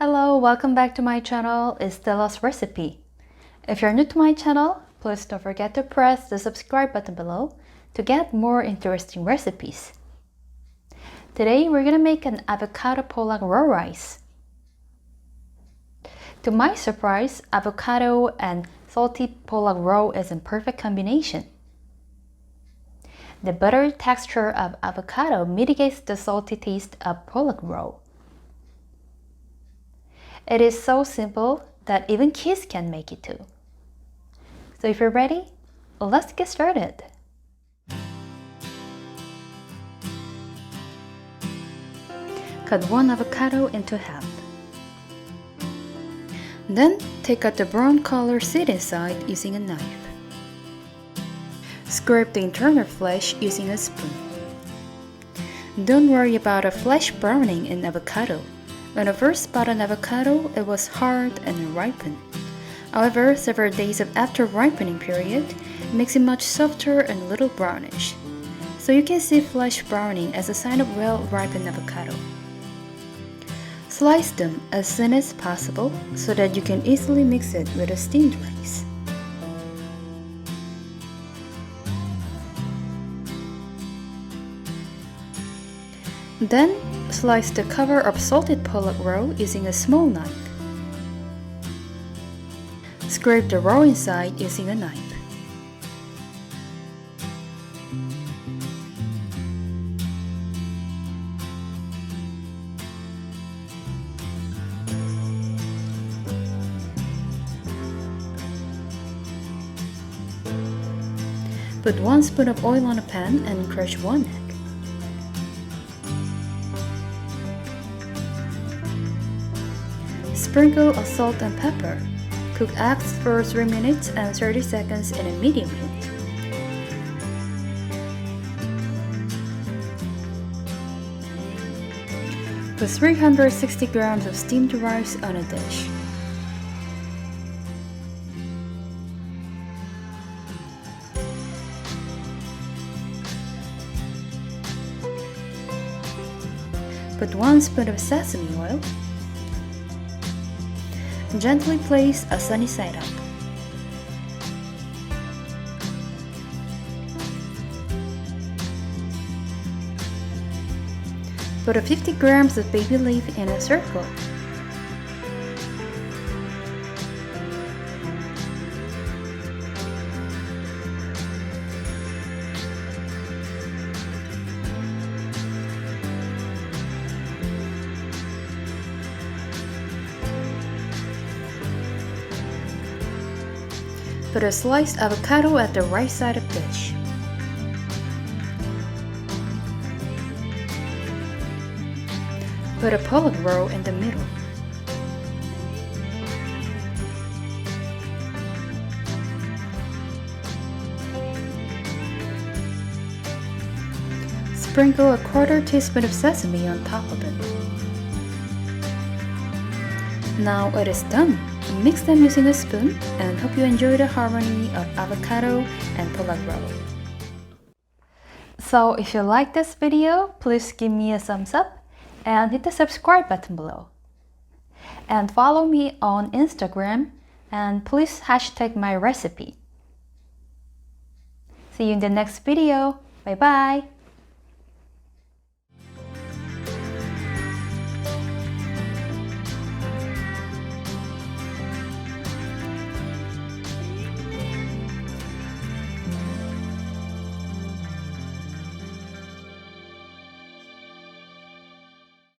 Hello, welcome back to my channel. It's Stella's Recipe. If you're new to my channel, please don't forget to press the subscribe button below to get more interesting recipes. Today we're gonna make an avocado Pollack raw rice. To my surprise, avocado and salty Pollack raw is a perfect combination. The buttery texture of avocado mitigates the salty taste of Pollack raw. It is so simple that even kids can make it too. So if you're ready, let's get started. Cut one avocado into half. Then take out the brown color seed inside using a knife. Scrape the internal flesh using a spoon. Don't worry about a flesh browning in avocado. When I first bought an avocado, it was hard and unripened. However, several days after ripening period, it makes it much softer and a little brownish. So you can see flesh browning as a sign of well-ripened avocado. Slice them as thin as possible so that you can easily mix it with a steamed rice. Then, slice the cover of salted Pollack raw using a small knife. Scrape the raw inside using a knife. Put 1 spoon of oil on a pan and crush 1 egg. Sprinkle of salt and pepper. Cook eggs for 3 minutes and 30 seconds in a medium heat. Put 360 grams of steamed rice on a dish. Put 1 spoon of sesame oil. Gently place a sunny side up. Put 50 grams of baby leaf in a circle. Put a sliced avocado at the right side of dish. Put a Pollack raw in the middle. Sprinkle a 1/4 teaspoon of sesame on top of it. Now it is done. Mix them using a spoon and hope you enjoy the harmony of avocado and Pollack raw. So if you like this video, please give me a thumbs up and hit the subscribe button below. And follow me on Instagram and please hashtag my recipe. See you in the next video. Bye bye.